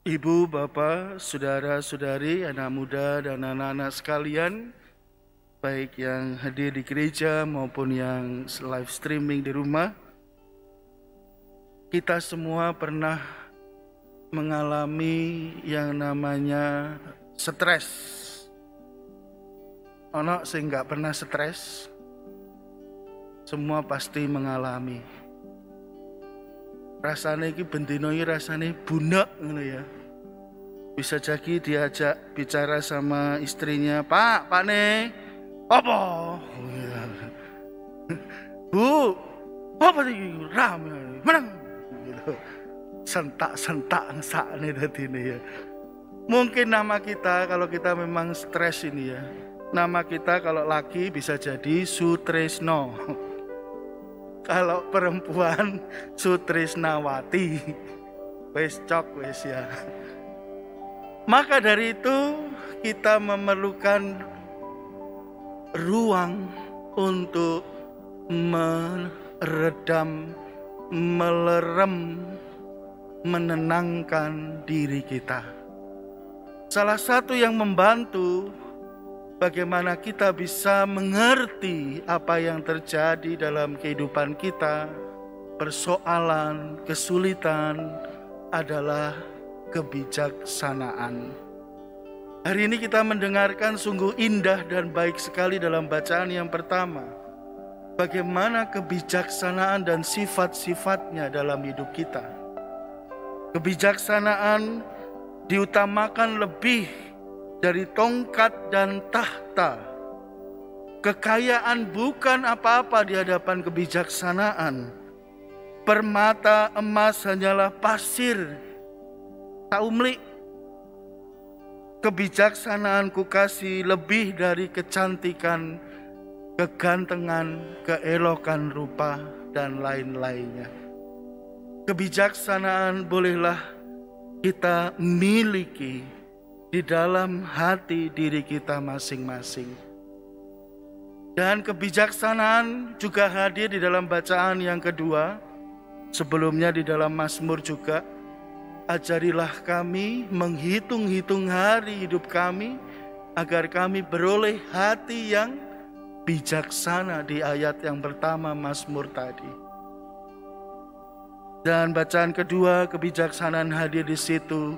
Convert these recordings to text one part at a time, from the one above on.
Ibu, Bapak, saudara-saudari, anak muda dan anak-anak sekalian, baik yang hadir di gereja maupun yang live streaming di rumah, kita semua pernah mengalami yang namanya stres. Ono sing nggak pernah stres, semua pasti mengalami. Rasanya ini bendino ini rasanya bunek ngono ya. Bisa jadi diajak bicara sama istrinya, Pak nih, apa? Bu, apa sih rame, menang? Sentak-sentak sakne tadi ini ya. Mungkin nama kita kalau kita memang stres ini ya. Nama kita kalau laki bisa jadi Sutresno. Kalau perempuan Sutrisnawati. Wes cok wes ya. Maka dari itu kita memerlukan ruang untuk meredam, melerem, menenangkan diri kita. Salah satu yang membantu bagaimana kita bisa mengerti apa yang terjadi dalam kehidupan kita, persoalan, kesulitan adalah kebijaksanaan. Hari ini kita mendengarkan sungguh indah dan baik sekali dalam bacaan yang pertama. Bagaimana kebijaksanaan dan sifat-sifatnya dalam hidup kita. Kebijaksanaan diutamakan lebih dari tongkat dan tahta. Kekayaan bukan apa-apa di hadapan kebijaksanaan. Permata emas hanyalah pasir. Taumli, kebijaksanaan ku kasih lebih dari kecantikan, kegantengan, keelokan rupa, dan lain-lainnya. Kebijaksanaan bolehlah kita miliki di dalam hati diri kita masing-masing. Dan kebijaksanaan juga hadir di dalam bacaan yang kedua. Sebelumnya di dalam Mazmur juga. Ajarilah kami menghitung-hitung hari hidup kami, agar kami beroleh hati yang bijaksana di ayat yang pertama Mazmur tadi. Dan bacaan kedua, kebijaksanaan hadir di situ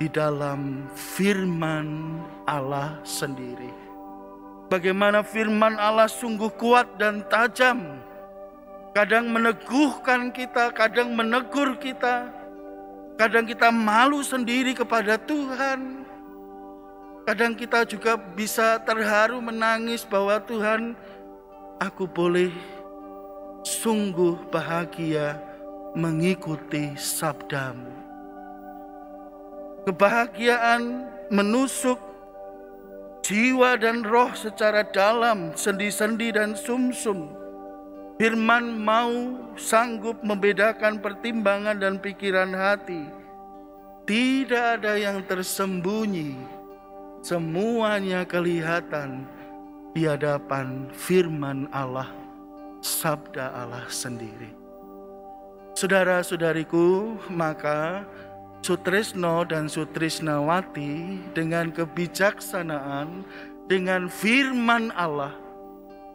di dalam firman Allah sendiri. Bagaimana firman Allah sungguh kuat dan tajam. Kadang meneguhkan kita, kadang menegur kita. Kadang kita malu sendiri kepada Tuhan. Kadang kita juga bisa terharu menangis bahwa Tuhan, aku boleh sungguh bahagia mengikuti sabdamu. Kebahagiaan menusuk jiwa dan roh secara dalam, sendi-sendi dan sumsum. Firman mau sanggup membedakan pertimbangan dan pikiran hati. Tidak ada yang tersembunyi. Semuanya kelihatan di hadapan firman Allah, sabda Allah sendiri. Saudara-saudariku, maka Sutresno dan Sutrisnawati dengan kebijaksanaan, dengan firman Allah,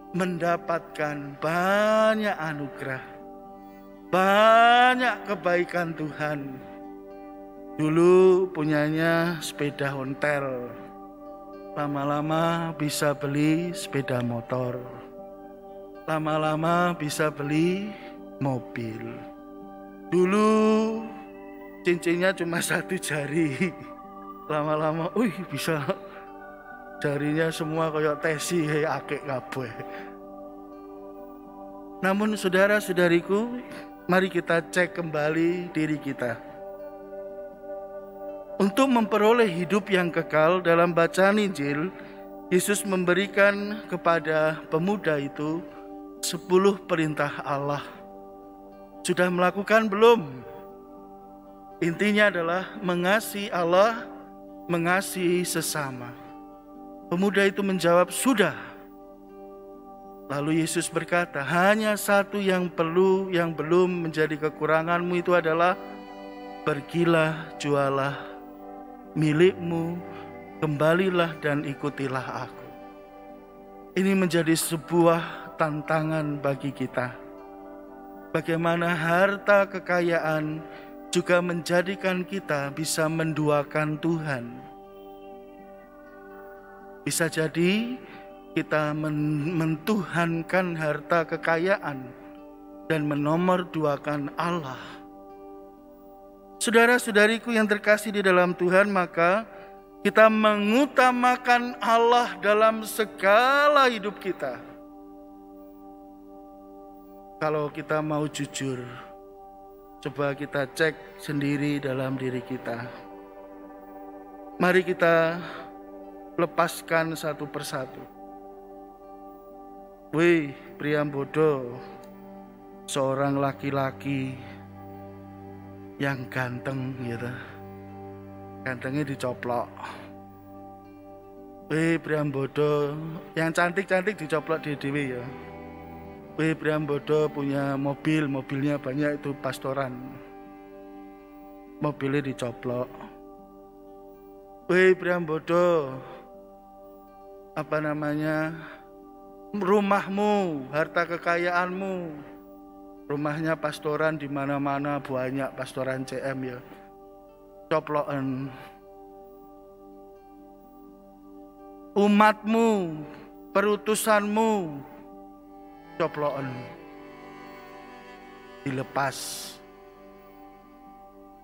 mendapatkan banyak anugerah, banyak kebaikan Tuhan. Dulu punyanya sepeda ontel, lama-lama bisa beli sepeda motor, lama-lama bisa beli mobil. Dulu cincinnya cuma satu jari, lama-lama, bisa jarinya semua kayak tesi, akek kabeh. Namun saudara-saudariku, mari kita cek kembali diri kita. Untuk memperoleh hidup yang kekal, dalam bacaan Injil, Yesus memberikan kepada pemuda itu 10 perintah Allah. Sudah melakukan belum? Intinya adalah mengasihi Allah, mengasihi sesama. Pemuda itu menjawab, sudah. Lalu Yesus berkata, hanya satu yang belum menjadi kekuranganmu, itu adalah pergilah, jualah milik-Mu, kembalilah dan ikutilah aku. Ini menjadi sebuah tantangan bagi kita. Bagaimana harta kekayaan juga menjadikan kita bisa menduakan Tuhan. Bisa jadi kita mentuhankan harta kekayaan dan menomorduakan Allah. Saudara-saudariku yang terkasih di dalam Tuhan, maka kita mengutamakan Allah dalam segala hidup kita. Kalau kita mau jujur, coba kita cek sendiri dalam diri kita. Mari kita lepaskan satu persatu. Wih, Priambodo, seorang laki-laki yang ganteng gitu. Gantengnya dicoplok. Wih, Priambodo, yang cantik-cantik dicoplok di dewi ya. Wih, Priambodo punya mobil, mobilnya banyak, itu pastoran. Mobilnya dicoplok. Wih, Priambodo, rumahmu, harta kekayaanmu, rumahnya pastoran di mana-mana, banyak pastoran CM ya. Coplokan. Umatmu, perutusanmu, coplokan. Dilepas.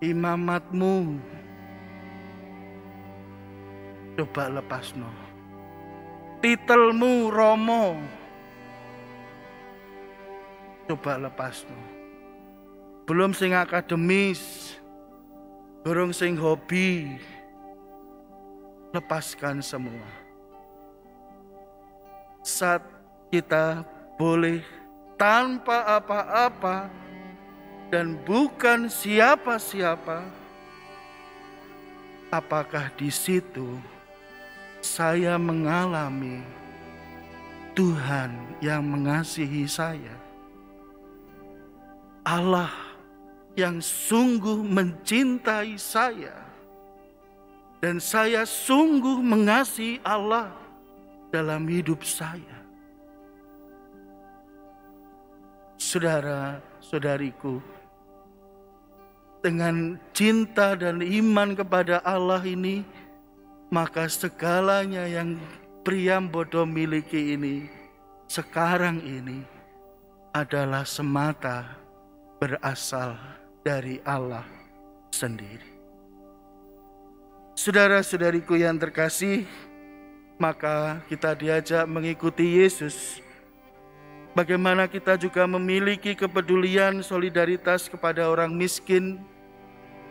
Imamatmu, coba lepasno. Titelmu Romo, coba lepasno. Belum sing akademis, burung sing hobi, lepaskan semua. Saat kita boleh tanpa apa-apa dan bukan siapa-siapa, apakah di situ saya mengalami Tuhan yang mengasihi saya? Allah yang sungguh mencintai saya, dan saya sungguh mengasihi Allah dalam hidup saya. Saudara-saudariku, dengan cinta dan iman kepada Allah ini, maka segalanya yang Priambodo miliki ini, sekarang ini, adalah semata berasal dari Allah sendiri. Saudara-saudariku yang terkasih, maka kita diajak mengikuti Yesus. Bagaimana kita juga memiliki kepedulian, solidaritas kepada orang miskin.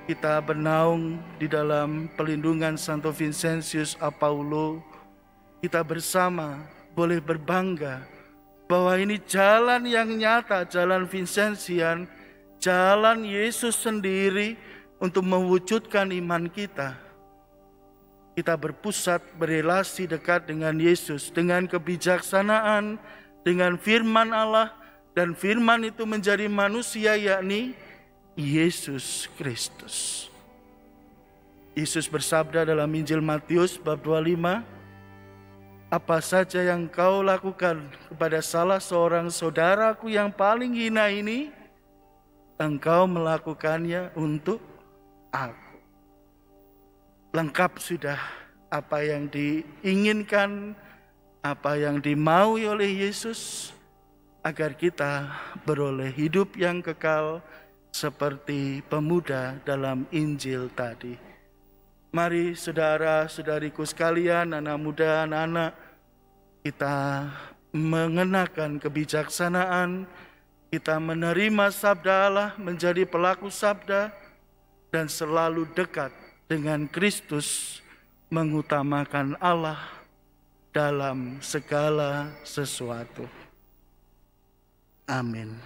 Kita bernaung di dalam pelindungan Santo Vincentius Apaulo. Kita bersama boleh berbangga bahwa ini jalan yang nyata, jalan Vincentian, jalan Yesus sendiri untuk mewujudkan iman kita. Kita berpusat, berelasi dekat dengan Yesus, dengan kebijaksanaan, dengan firman Allah, dan firman itu menjadi manusia, yakni Yesus Kristus. Yesus bersabda dalam Injil Matius bab 25, apa saja yang kau lakukan kepada salah seorang saudaraku yang paling hina ini, engkau melakukannya untuk aku. Lengkap sudah apa yang diinginkan, apa yang dimaui oleh Yesus, agar kita beroleh hidup yang kekal seperti pemuda dalam Injil tadi. Mari saudara-saudariku sekalian, anak muda, anak-anak, kita mengenakan kebijaksanaan, kita menerima sabda Allah, menjadi pelaku sabda, dan selalu dekat dengan Kristus, mengutamakan Allah dalam segala sesuatu. Amin.